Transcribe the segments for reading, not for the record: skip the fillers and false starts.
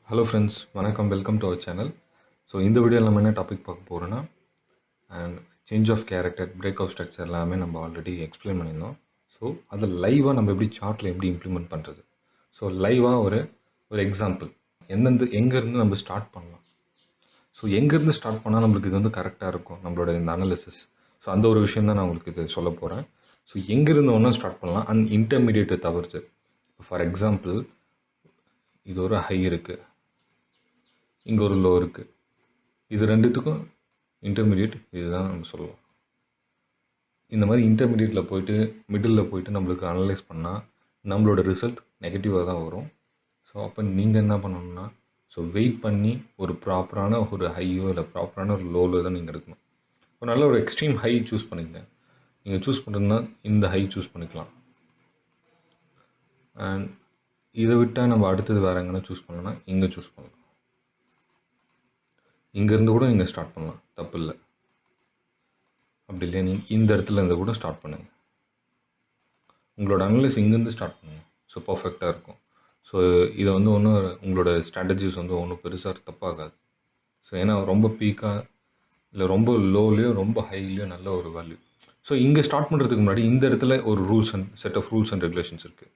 Hello friends, வணக்கம். Welcome to our channel. So இந்த வீடியோவில் நம்ம என்ன டாபிக் பார்க்க போகிறோன்னா, and change of character, break of structure எல்லாமே நம்ம ஆல்ரெடி எக்ஸ்பிளைன் பண்ணியிருந்தோம். ஸோ அதை லைவாக நம்ம எப்படி சார்ட்டில் எப்படி இம்ப்ளிமெண்ட் பண்ணுறது. ஸோ லைவாக ஒரு எக்ஸாம்பிள் எங்கேருந்து நம்ம ஸ்டார்ட் பண்ணலாம். ஸோ எங்கேருந்து ஸ்டார்ட் பண்ணால் நம்மளுக்கு இது வந்து கரெக்டாக இருக்கும், நம்மளோட இந்த அனாலிசிஸ். ஸோ அந்த ஒரு விஷயம் தான் நான் உங்களுக்கு இது சொல்ல போகிறேன். ஸோ எங்கேருந்து ஒன்றா ஸ்டார்ட் பண்ணலாம் அண்ட் இன்டர்மீடியேட்டை தவிர்த்து. ஃபார் எக்ஸாம்பிள், இது ஒரு ஹை இருக்குது, இங்கே ஒரு லோ இருக்குது. இது ரெண்டுத்துக்கும் இன்டர்மீடியேட் இதுதான் நம்ம சொல்லலாம். இந்த மாதிரி இன்டர்மீடியேட்டில் போயிட்டு மிடில் போயிட்டு நம்மளுக்கு அனலைஸ் பண்ணால் நம்மளோட ரிசல்ட் நெகட்டிவாக தான் வரும். ஸோ அப்போ நீங்கள் என்ன பண்ணணும்னா, ஸோ வெயிட் பண்ணி ஒரு ப்ராப்பரான ஒரு ஹையோ இல்லை ப்ராப்பரான ஒரு லோவில் தான் நீங்கள் எடுக்கணும். ஒரு நல்ல ஒரு எக்ஸ்ட்ரீம் ஹை சூஸ் பண்ணிக்கங்க. நீங்கள் சூஸ் பண்ணுறதுனா இந்த ஹை சூஸ் பண்ணிக்கலாம். அண்ட் இதை விட்டால் நம்ம அடுத்தது வேறு எங்கன்னா சூஸ் பண்ணோன்னா இங்கே சூஸ் பண்ணலாம். இங்கேருந்து கூட நீங்கள் ஸ்டார்ட் பண்ணலாம், தப்பு இல்லை. அப்படி இல்லையா நீங்கள் இந்த இடத்துல இருந்து கூட ஸ்டார்ட் பண்ணுங்கள். உங்களோட அனலைஸ் இங்கேருந்து ஸ்டார்ட் பண்ணுங்கள். ஸோ பர்ஃபெக்டாக இருக்கும். ஸோ இதை வந்து ஒன்றும் உங்களோட ஸ்ட்ராட்டஜிஸ் வந்து ஒன்றும் பெருசாக தப்பாகாது. ஸோ ஏன்னா ரொம்ப பீக்காக இல்லை ரொம்ப லோலேயோ ரொம்ப ஹைலேயோ நல்ல ஒரு வேல்யூ. ஸோ இங்கே ஸ்டார்ட் பண்ணுறதுக்கு முன்னாடி இந்த இடத்துல ஒரு rules and set of rules and regulations இருக்குது.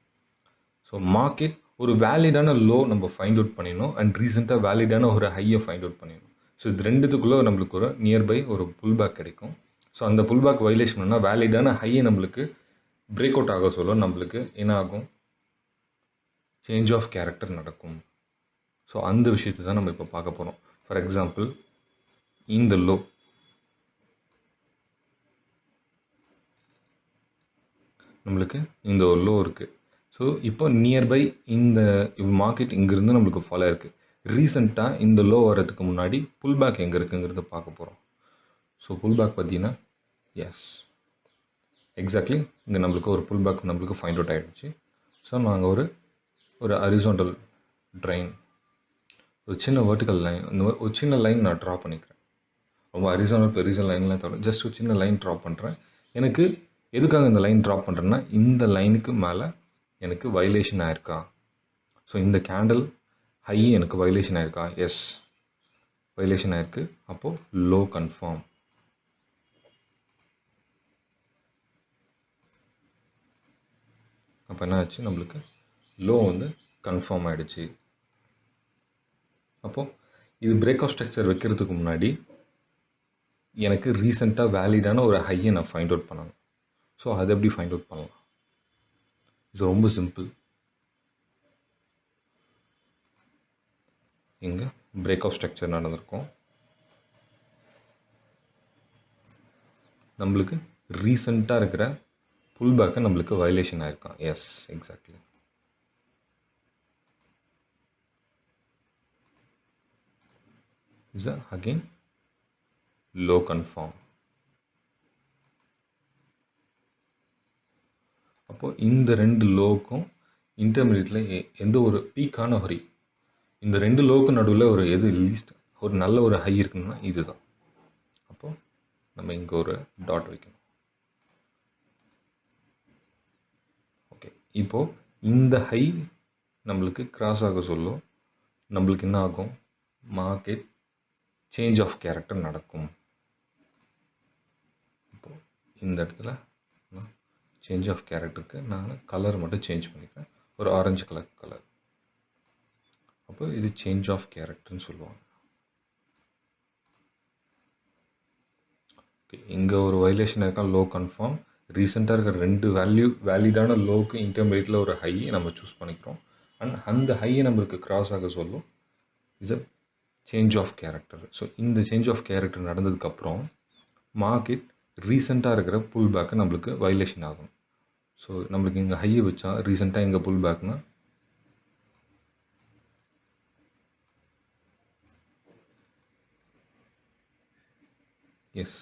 ஸோ மார்க்கெட் ஒரு வேலிடான லோ நம்ம ஃபைண்ட் அவுட் பண்ணிடணும் அண்ட் ரீசெண்டாக வேலிடான ஒரு ஹையை ஃபைண்ட் அவுட் பண்ணிடணும். ஸோ இது ரெண்டுத்துக்குள்ளே நம்மளுக்கு ஒரு நியர்பை ஒரு புல் பேக் கிடைக்கும். ஸோ அந்த புல் பேக் வைலேஷன் பண்ணால் வேலிடான ஹையை நம்மளுக்கு பிரேக் அவுட் ஆக சொல்ல நம்மளுக்கு என்ன ஆகும், சேஞ்ச் ஆஃப் கேரக்டர் நடக்கும். ஸோ அந்த விஷயத்தை தான் நம்ம இப்போ பார்க்க போகிறோம். ஃபார் எக்ஸாம்பிள், இந்த லோ நம்மளுக்கு இந்த ஒரு லோ இருக்குது. ஸோ இப்போ நியர்பை இந்த மார்க்கெட் இங்கேருந்து நம்மளுக்கு ஃபாலோ இருக்குது. ரீசெண்டாக இந்த லோ வரதுக்கு முன்னாடி புல் பேக் எங்கே இருக்குங்கிறத பார்க்க போகிறோம். ஸோ புல் பேக் பார்த்தீங்கன்னா எஸ் எக்ஸாக்ட்லி இங்கே நம்மளுக்கு ஒரு புல் பேக் நம்மளுக்கு ஃபைண்ட் அவுட் ஆகிடுச்சு. ஸோ நாங்கள் ஒரு ஹரிசாண்டல் ட்ரைன், ஒரு சின்ன வெர்டிக்கல் லைன், இந்த மாதிரி ஒரு சின்ன லைன் நான் ட்ரா பண்ணிக்கிறேன். ரொம்ப ஹரிசாண்டல் பெரிய லைன்லாம் தவிர ஜஸ்ட் ஒரு சின்ன லைன் ட்ரா பண்ணுறேன். எனக்கு எதுக்காக இந்த லைன் ட்ரா பண்ணுறேன்னா, இந்த லைனுக்கு மேலே எனக்கு வைலேஷன் ஆயிருக்கா. ஸோ இந்த கேண்டில் ஹை எனக்கு வைலேஷன் ஆயிருக்கா, எஸ் வைலேஷன் ஆயிருக்கு. அப்போது லோ கன்ஃபார்ம். அப்போ என்ன ஆச்சு, நம்மளுக்கு லோ வந்து கன்ஃபார்ம் ஆகிடுச்சு. அப்போது இது பிரேக் ஆஃப் ஸ்ட்ரக்சர் வைக்கிறதுக்கு முன்னாடி எனக்கு ரீசெண்டாக வேலிடான ஒரு ஹையை நான் ஃபைண்ட் அவுட் பண்ணணும். ஸோ அதை எப்படி ஃபைண்ட் அவுட் பண்ணலாம், இது ரொம்ப சிம்பிள். இங்கே பிரேக் ஆஃப் ஸ்ட்ரக்சர் நடந்திருக்கும். நம்மளுக்கு ரீசெண்டாக இருக்கிற புல் பேக்கை நம்மளுக்கு வயலேஷன் ஆகிருக்கான், yes exactly. Is again low confirm. அப்போது இந்த ரெண்டு லோக்கும் இன்டர்மீடியட்டில் எந்த ஒரு பீக்கான ஹரி, இந்த ரெண்டு லோக்கு நடுவில் ஒரு எது லீஸ்ட் ஒரு நல்ல ஒரு ஹை இருக்குன்னா இதுதான். அப்போது நம்ம இங்கே ஒரு டாட் வைக்கணும். ஓகே, இப்போது இந்த ஹை நம்மளுக்கு கிராஸ் ஆக சொல்லும் நம்மளுக்கு என்ன ஆகும், மார்க்கெட் சேஞ்ச் ஆஃப் கேரக்டர் நடக்கும். இப்போது இந்த இடத்துல சேஞ்ச் ஆஃப் கேரக்டருக்கு நான் கலர் மட்டும் சேஞ்ச் பண்ணிக்கிறேன், ஒரு ஆரஞ்சு கலர். அப்போ இது சேஞ்ச் ஆஃப் கேரக்டர்னு சொல்லுவாங்க. ஓகே, இங்கே ஒரு வைலேஷன் இருக்கா, லோ கன்ஃபார்ம். ரீசெண்டாக இருக்கிற ரெண்டு வேலிடான லோக்கு இன்டர்மீடியட்டில் ஒரு ஹை நம்ம சூஸ் பண்ணிக்கிறோம். அண்ட் அந்த ஹையை நம்மளுக்கு கிராஸ் ஆக சொல்லும் is a change of character. So இந்த சேஞ்ச் ஆஃப் கேரக்டர் நடந்ததுக்கப்புறம் மார்க்கெட் ரீசெண்டாக இருக்கிற புல் பேக்கை நம்மளுக்கு வைலேஷன் ஆகும். ஸோ நம்மளுக்கு இங்கே ஹையை வச்சா ரீசெண்டாக இங்கே புல் பேக்னா எஸ்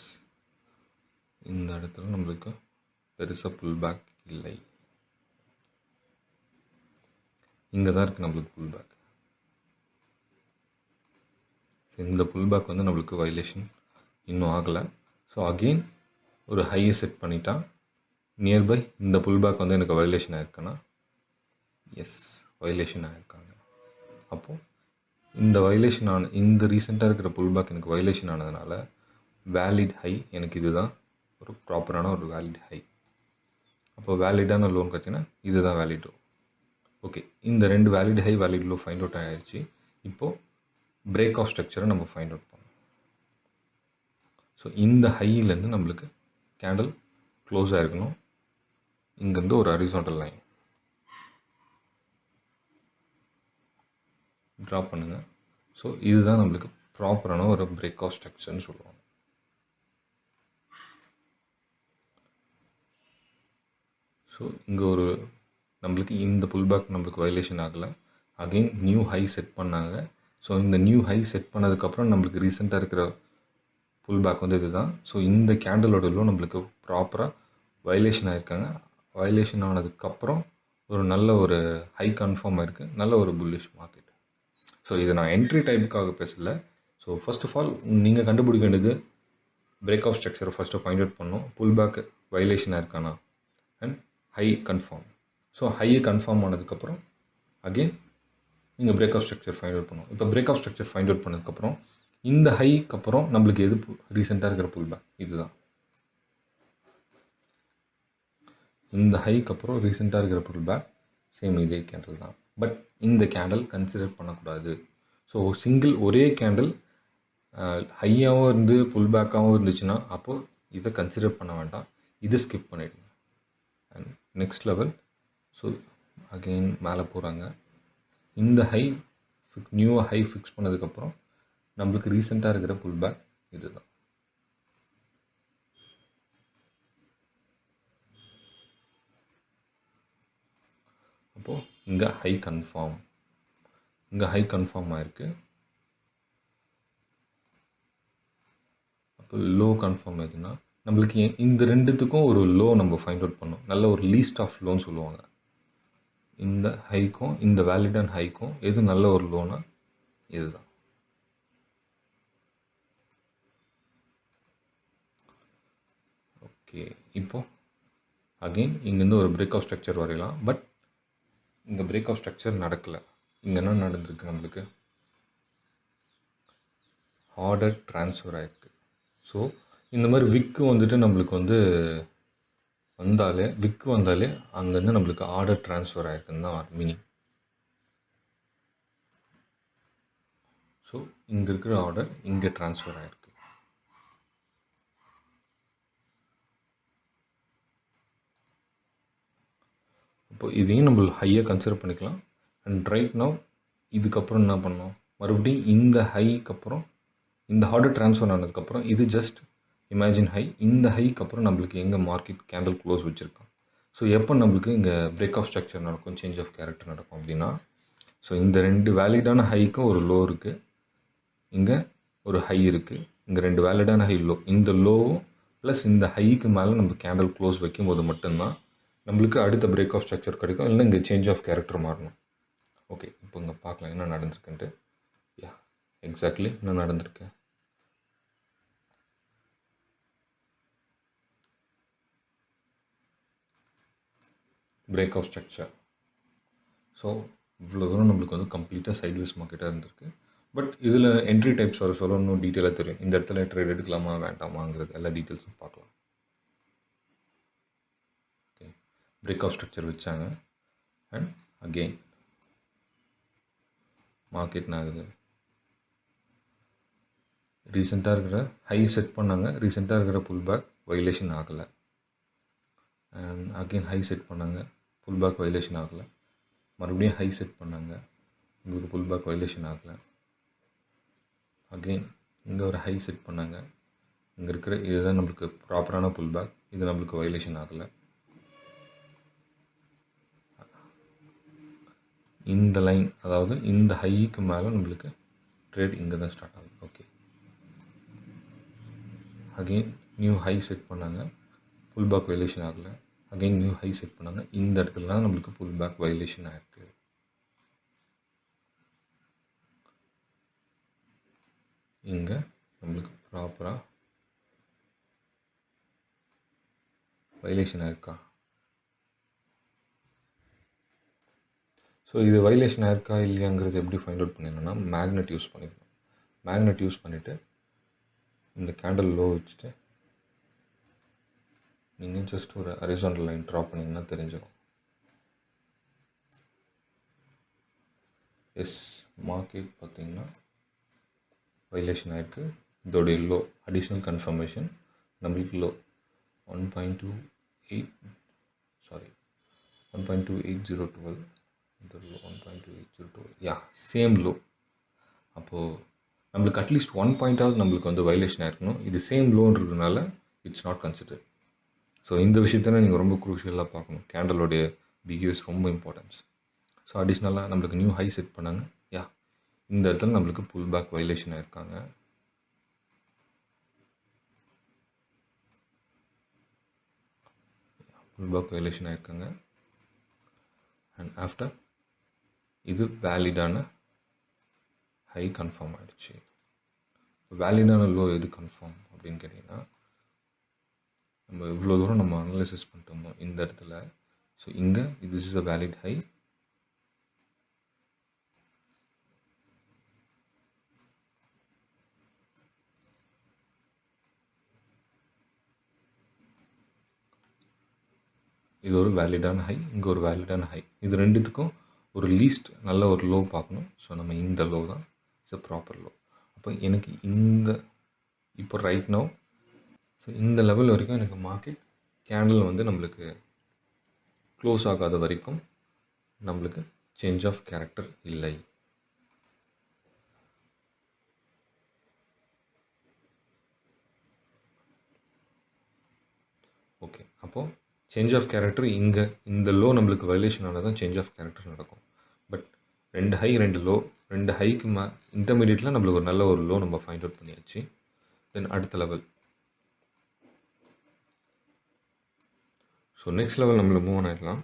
இந்த இடத்துல நம்மளுக்கு பெருசாக புல் பேக் இல்லை, இங்கே தான் இருக்குது நம்மளுக்கு புல் பேக். ஸோ இந்த புல் பேக் வந்து நம்மளுக்கு வைலேஷன் இன்னும் ஆகலை. ஸோ அகெயின் ஒரு ஹையை செட் பண்ணிட்டா நியர்பை இந்த புல் பேக் வந்து எனக்கு வைலேஷன் ஆயிருக்குன்னா எஸ் வைலேஷன் ஆகிருக்காங்க. அப்போது இந்த வயலேஷன் இந்த ரீசெண்டாக இருக்கிற புல்பேக் எனக்கு வயலேஷன் ஆனதுனால வேலிட் ஹை எனக்கு இதுதான் ஒரு ப்ராப்பரான ஒரு வேலிட் ஹை. அப்போ வேலிடான லோன் பார்த்தீங்கன்னா இதுதான் வேலிட் லோ. ஓகே, இந்த 2 valid high valid low find out ஆகிடுச்சு. இப்போது பிரேக் ஆஃப் ஸ்ட்ரக்சரை நம்ம ஃபைண்ட் அவுட் பண்ணோம். ஸோ இந்த ஹையிலேருந்து நம்மளுக்கு கேண்டில் க்ளோஸ் ஆகிருக்கணும். இங்கேருந்து ஒரு ஹரிசாண்டல் லைன் ட்ரா பண்ணுங்கள். ஸோ இதுதான் நம்மளுக்கு ப்ராப்பரான ஒரு பிரேக் ஆஃப் ஸ்ட்ரக்சர்னு சொல்லுவாங்க. ஸோ இங்கே ஒரு நம்மளுக்கு இந்த புல்பேக் நம்மளுக்கு வயலேஷன் ஆகலை. அகெயின் நியூ ஹை செட் பண்ணாங்க. ஸோ இந்த நியூ ஹை செட் பண்ணதுக்கப்புறம் நம்மளுக்கு ரீசெண்டாக இருக்கிற புல்பேக் வந்து இதுதான். ஸோ இந்த கேண்டலோட லோ நம்மளுக்கு ப்ராப்பராக வயலேஷன் ஆகிருக்காங்க. வயலேஷன் ஆனதுக்கப்புறம் ஒரு நல்ல ஒரு ஹை கன்ஃபார்ம் ஆகிருக்கு, நல்ல ஒரு புல்லிஷ் மார்க்கெட். ஸோ இது நான் என்ட்ரி டைப்புக்காக பேசலை. ஸோ ஃபர்ஸ்ட் ஆஃப் ஆல் நீங்கள் கண்டுபிடிக்க வேண்டியது பிரேக் ஆஃப் ஸ்ட்ரக்சரை ஃபஸ்ட்டு ஃபைண்ட் அவுட் பண்ணணும். புல்பேக் வயலேஷனாக இருக்கானா அண்ட் ஹை கன்ஃபார்ம். ஸோ ஹையை கன்ஃபார்ம் ஆனதுக்கப்புறம் அகெயின் நீங்கள் break of structure find out பண்ணணும். இப்போ break of structure find out பண்ணதுக்கப்புறம் இந்த ஹைக்கு அப்புறம் நம்மளுக்கு எது ரீசெண்டாக இருக்கிற புல்பேக் இதுதான். இந்த ஹைக்கு அப்புறம் ரீசெண்டாக இருக்கிற புல்பேக் சேம் இதே கேண்டில் தான். பட் இந்த கேண்டில் கன்சிடர் பண்ணக்கூடாது. ஸோ ஒரே கேண்டில் ஹையாகவும் இருந்து புல்பேக்காகவும் இருந்துச்சுன்னா அப்போது இதை கன்சிடர் பண்ண வேண்டாம், இதை ஸ்கிப் பண்ணிவிடுங்க. And next level. So again மேலே போகிறாங்க. இந்த ஹை நியூ ஹை ஃபிக்ஸ் பண்ணதுக்கப்புறம் நம்மளுக்கு ரீசெண்டாக இருக்கிற புல்பேக் இதுதான். அப்போது இங்கே ஹை கன்ஃபார்ம் ஆகிருக்கு. அப்போ லோ கன்ஃபார்ம் ஆகுதுன்னா நம்மளுக்கு இந்த ரெண்டுத்துக்கும் ஒரு லோ நம்ம ஃபைண்ட் அவுட் பண்ணோம். நல்ல ஒரு லீஸ்ட் ஆஃப் லோன்னு சொல்லுவாங்க. இந்த ஹைக்கும் இந்த வேலிடான ஹைக்கும் எது நல்ல ஒரு லோனா இதுதான். ஓகே, இப்போது அகெயின் இங்கேருந்து ஒரு பிரேக் ஆஃப் ஸ்ட்ரக்சர் வரையலாம். பட் இங்கே பிரேக் ஆஃப் ஸ்ட்ரக்சர் நடக்கலை. இங்கே என்ன நடந்திருக்கு, நம்மளுக்கு ஆர்டர் ட்ரான்ஸ்ஃபர் ஆகிருக்கு. ஸோ இந்த மாதிரி விக்கு வந்துட்டு நம்மளுக்கு வந்தாலே அங்கேருந்து நம்மளுக்கு ஆர்டர் ட்ரான்ஸ்ஃபர் ஆகிருக்குன்னு தான் மீனிங். ஸோ இங்கே இருக்கிற ஆர்டர் இங்கே ட்ரான்ஸ்ஃபர் ஆகிருக்கு. இப்போ இதையும் நம்ம ஹையாக கன்சிடர் பண்ணிக்கலாம். அண்ட் ரைட் நவ் இதுக்கப்புறம் என்ன பண்ணோம், மறுபடியும் இந்த ஹைக்கு அப்புறம் இந்த ஆர்டர் ட்ரான்ஸ்ஃபர் ஆனதுக்கப்புறம் இது ஜஸ்ட் இமேஜின் ஹை. இந்த ஹைக்கு அப்புறம் நம்மளுக்கு எங்கே மார்க்கெட் கேண்டில் க்ளோஸ் வச்சுருக்கோம். ஸோ எப்போ நம்மளுக்கு இங்கே பிரேக் ஆஃப் ஸ்ட்ரக்சர் நடக்கும், சேஞ்ச் ஆஃப் கேரக்டர் நடக்கும் அப்படின்னா, ஸோ இந்த 2 வேலிடான ஹைக்கும் ஒரு லோ இருக்குது, இங்கே ஒரு ஹை இருக்குது, இங்கே 2 வேலிடான ஹை லோ. இந்த லோவும் ப்ளஸ் இந்த ஹைக்கு மேலே நம்ம கேண்டில் க்ளோஸ் வைக்கும்போது மட்டும்தான் நம்மளுக்கு அடுத்த பிரேக் ஆஃப் ஸ்ட்ரக்சர் கிடைக்கும். இல்லைன்னா இங்கே சேஞ்ச் ஆஃப் கேரக்டர் மாறணும். ஓகே, இப்போ இங்கே பார்க்கலாம் என்ன நடந்திருக்குன்ட்டு. எக்ஸாக்ட்லி என்ன நடந்திருக்கு. Break of structure. ஸோ இவ்வளோ தூரம் நம்மளுக்கு கம்ப்ளீட்டாக சைட்வேஸ் மார்க்கெட்டாக இருந்திருக்கு. பட் இதில் என்ட்ரி டைப்ஸ் சொல்ல இன்னும் டீட்டெயிலாக தெரியும். இந்த இடத்துல ட்ரேட் எடுக்கலாமா வேண்டாமாங்கிறது எல்லா டீட்டெயில்ஸும் பார்க்கலாம். ஓகே, பிரேக் ஆஃப் ஸ்ட்ரக்சர் வச்சாங்க. அண்ட் அகெயின் மார்க்கெட் ஆகுது. ரீசெண்டாக இருக்கிற ஹை செட் பண்ணாங்க, ரீசெண்டாக இருக்கிற புல்பேக் வயலேஷன் ஆகலை. அண்ட் அகெயின் ஹை செட் பண்ணாங்க, புல்பேக் வயலேஷன் ஆகலை. மறுபடியும் ஹை செட் பண்ணாங்க, உங்களுக்கு புல்பேக் வயலேஷன் ஆகலை. அகெயின் இங்கே ஒரு ஹை செட் பண்ணாங்க, இங்கே இருக்கிற இதுதான் நம்மளுக்கு ப்ராப்பரான புல்பேக், இது நம்மளுக்கு வயலேஷன் ஆகலை. இந்த லைன், அதாவது இந்த ஹைக்கு மேலே நம்மளுக்கு ட்ரேட் இங்கே தான் ஸ்டார்ட் ஆகுது. Okay, again new high set பண்ணாங்க, புல்பேக் வயலேஷன் ஆகலை. அகெயின் நியூ ஹை செட் பண்ணாங்க, இந்த இடத்துல தான் நம்மளுக்கு புல்பேக் வயலேஷன் ஆகிருக்கு. இங்கே நம்மளுக்கு ப்ராப்பராக வயலேஷன் ஆயிருக்கா. ஸோ ஸோ இது வயலேஷன் ஆயிருக்கா இல்லையாங்கிறது எப்படி ஃபைண்ட் அவுட் பண்ணிடணும்னா மேக்னெட் யூஸ் பண்ணிக்கணும். மேக்னெட் யூஸ் பண்ணிவிட்டு இந்த கேண்டில் லோ வச்சுட்டு நீங்கள் ஜஸ்ட் ஒரு ஹரிசாண்டல் லைன் ட்ரா பண்ணிங்கன்னா தெரிஞ்சிடும். எஸ், மார்க்கெட் பார்த்தீங்கன்னா வயலேஷன் ஆகிருக்கு. இதோடைய லோ அடிஷ்னல் கன்ஃபர்மேஷன் நம்மளுக்கு லோ 1.28012 இந்த லோ 1.28012 யா சேம் லோ. அப்போது நம்மளுக்கு அட்லீஸ்ட் 1 பாயிண்ட்டாவது நம்மளுக்கு வந்து வயலேஷன் ஆகிருக்கணும். இது சேம் லோன்றதுனால இட்ஸ் நாட் கன்சிடர். ஸோ இந்த விஷயத்தில் நீங்கள் ரொம்ப குரூஷியலாக பார்க்கணும். கேண்டலோடைய பிஹேவியர்ஸ் ரொம்ப இம்பார்ட்டன்ஸ். ஸோ அடிஷ்னலாக நம்மளுக்கு நியூ ஹை செட் பண்ணாங்க. யா இந்த இடத்துல நம்மளுக்கு புல் பேக் வயலேஷன் ஆயிருக்காங்க. புல் பேக் வயலேஷன் ஆயிருக்காங்க. அண்ட் ஆஃப்டர் இது வேலிடான ஹை கன்ஃபார்ம் ஆகிடுச்சு. வேலிடான லோ எது கன்ஃபார்ம் அப்படின்னு கேட்டிங்கன்னா, நம்ம இவ்வளோ தூரம் நம்ம அனலைசிஸ் பண்ணிட்டோமோ இந்த இடத்துல. ஸோ இங்கே this is a valid high. இது ஒரு வேலிடான ஹை, இங்கே ஒரு வேலிடான ஹை. இது ரெண்டுத்துக்கும் ஒரு லீஸ்ட் நல்ல ஒரு லோ பார்க்கணும். ஸோ நம்ம இந்த லோ தான் இட்ஸ் அ ப்ராப்பர் லோ. அப்போ எனக்கு இந்த இப்போ ரைட் நவ் ஸோ இந்த லெவல் வரைக்கும் எனக்கு மார்க்கெட் கேண்டில் வந்து நம்மளுக்கு க்ளோஸ் ஆகாத வரைக்கும் நம்மளுக்கு சேஞ்ச் ஆஃப் கேரக்டர் இல்லை. ஓகே, அப்போது சேஞ்ச் ஆஃப் கேரக்டர் இங்கே இந்த லோ நம்மளுக்கு வயலேஷன் ஆனால் தான் சேஞ்ச் ஆஃப் கேரக்டர் நடக்கும். பட் 2 ஹை 2 லோ, 2 ஹைக்கு இன்டர்மீடியட்டில் நம்மளுக்கு ஒரு நல்ல ஒரு லோ நம்ம ஃபைண்ட் அவுட் பண்ணியாச்சு. தென் அடுத்த லெவல். ஸோ நெக்ஸ்ட் லெவல் நம்மளுக்கு மூவ் ஆகிடலாம்.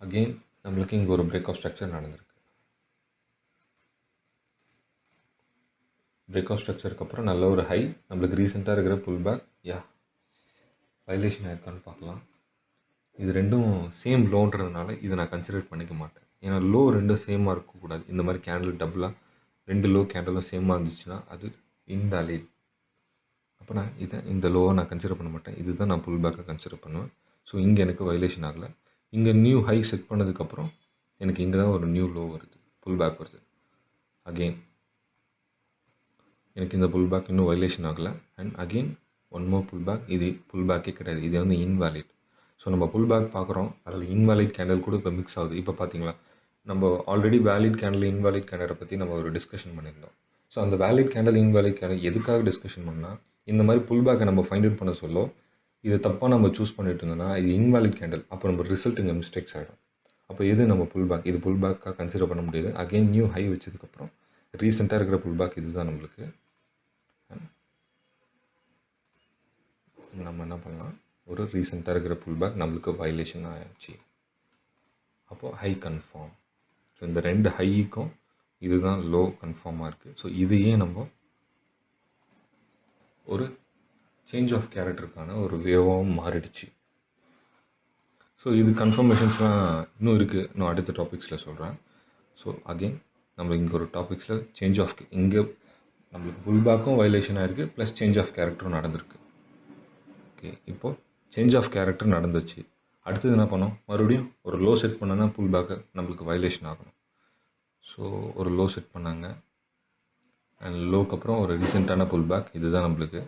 அகெயின் நம்மளுக்கு இங்கே ஒரு பிரேக் ஆஃப் ஸ்ட்ரக்சர் நடந்திருக்கு. பிரேக் ஆஃப் ஸ்ட்ரக்சருக்கு அப்புறம் நல்ல ஒரு ஹை நம்மளுக்கு ரீசெண்டாக இருக்கிற புல் பேக். யா வயலேஷன் ஆயிருக்கான்னு பார்க்கலாம். இது ரெண்டும் சேம் லோன்றதுனால இதை நான் கன்சிடர் பண்ணிக்க மாட்டேன். ஏன்னா லோ ரெண்டும் சேமாக இருக்கக்கூடாது. இந்த மாதிரி கேண்டில் டபுளாக 2 லோ கேண்டலும் சேமாக இருந்துச்சுன்னா அது இன்வேலிட். அப்போ நான் இந்த லோவை நான் கன்சிடர் பண்ண மாட்டேன். இதுதான் நான் புல் பேக்கை கன்சிடர் பண்ணுவேன். ஸோ இங்கே எனக்கு வயலேஷன் ஆகலை. இங்கே நியூ ஹை செட் பண்ணதுக்கப்புறம் எனக்கு இங்கே தான் ஒரு நியூ லோ வருது, புல் பேக் வருது. அகெயின் எனக்கு இந்த புல் பேக் இன்னும் வயலேஷன் ஆகலை. And again one more pull back. இது புல் பேக்கே கிடையாது, இது வந்து இன்வேலிட். ஸோ நம்ம புல் பேக் பார்க்குறோம், அதில் இன்வேலிட் கேண்டில் கூட இப்போ மிக்ஸ் ஆகுது. இப்போ பார்த்தீங்களா, நம்ம ஆல்ரெடி வேலிட் கேண்டில் இன்வேலிட் கேண்டலை பற்றி நம்ம ஒரு டிஸ்கஷன் பண்ணியிருந்தோம். ஸோ அந்த வேலிட் கேண்டில் இன்வேலிட் கேண்டில் எதுக்காக டிஸ்கஷன் பண்ணால், இந்த மாதிரி புல் பேக்கை நம்ம ஃபைண்ட் அவுட் பண்ண சொல்ல இதை தப்பாக நம்ம சூஸ் பண்ணிட்டு இருந்தோம்னா இது இன்வேலிட் கேண்டில். அப்போ நம்ம ரிசல்ட் இங்கே மிஸ்டேக்ஸ் ஆகிடும். அப்போ எது நம்ம புல் பேக், இது புல் பேக்காக கன்சிடர் பண்ண முடியாது. அகெயின் நியூ ஹை வச்சதுக்கப்புறம் ரீசெண்டாக இருக்கிற புல் பேக் இதுதான் நம்மளுக்கு. நம்ம என்ன பண்ணலாம், ஒரு ரீசெண்டாக இருக்கிற புல் பேக் நம்மளுக்கு வயலேஷன் ஆயாச்சு. அப்போது ஹை கன்ஃபார்ம். ஸோ இந்த 2 ஹைக்கும் இதுதான் லோ கன்ஃபார்மாக இருக்குது. ஸோ இதையே நம்ம ஒரு சேஞ்ச் ஆஃப் கேரக்டருக்கான ஒரு வேவாகவும் மாறிடுச்சு. ஸோ இது கன்ஃபர்மேஷன்ஸ்லாம் இன்னும் இருக்குது, இன்னும் அடுத்த டாபிக்ஸில் சொல்கிறேன். ஸோ அகெயின் நம்ம இங்கே ஒரு டாபிக்ஸில் சேஞ்ச் ஆஃப் இங்கே நம்மளுக்கு புல் பேக்கும் வயலேஷன் ஆகிருக்கு, ப்ளஸ் சேஞ்ச் ஆஃப் கேரக்டரும் நடந்திருக்கு. ஓகே, இப்போது சேஞ்ச் ஆஃப் கேரக்டர் நடந்துச்சு. அடுத்தது என்ன பண்ணோம், மறுபடியும் ஒரு லோ செட் பண்ணோன்னா புல் பேக்கை நம்மளுக்கு வயலேஷன் ஆகணும். ஸோ ஒரு லோ செட் பண்ணாங்க. அண்ட் லோக்கு அப்புறம் ஒரு ரீசெண்டான புல் பேக். இதுதான் நம்மளுக்கு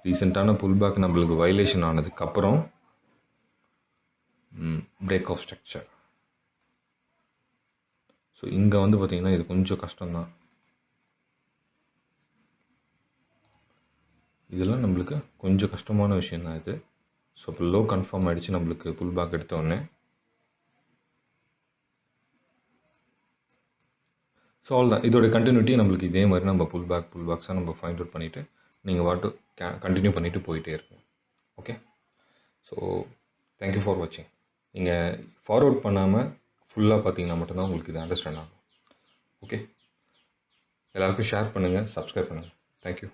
ரீசெண்டான புல் பேக். நம்மளுக்கு வயலேஷன் ஆனதுக்கப்புறம் பிரேக் ஆஃப் ஸ்ட்ரக்சர். ஸோ இங்கே வந்து பார்த்திங்கன்னா இது கொஞ்சம் கஷ்டம்தான். இதெல்லாம் நம்மளுக்கு கொஞ்சம் கஷ்டமான விஷயம் தான் இது. ஸோ இப்போ லோ கன்ஃபார்ம் ஆகிடுச்சு நம்மளுக்கு புல் பேக் எடுத்தோடனே. ஸோ அவ்வளோதான், இதோட கண்டினியூட்டி நம்மளுக்கு இதே மாதிரி நம்ம புல் பேக்ஸாக நம்ம ஃபைண்ட் அவுட் பண்ணிவிட்டு நீங்கள் வாட்டு கண்டினியூ பண்ணிவிட்டு போயிட்டே இருக்கும். ஓகே, ஸோ தேங்க்யூ ஃபார் வாட்சிங். நீங்கள் ஃபார்வர்ட் பண்ணாமல் ஃபுல்லாக பார்த்தீங்கன்னா மட்டும்தான் உங்களுக்கு இது அண்டர்ஸ்டாண்ட் ஆகும். ஓகே, எல்லாருக்கும் ஷேர் பண்ணுங்கள், சப்ஸ்கிரைப் பண்ணுங்கள். தேங்க்யூ.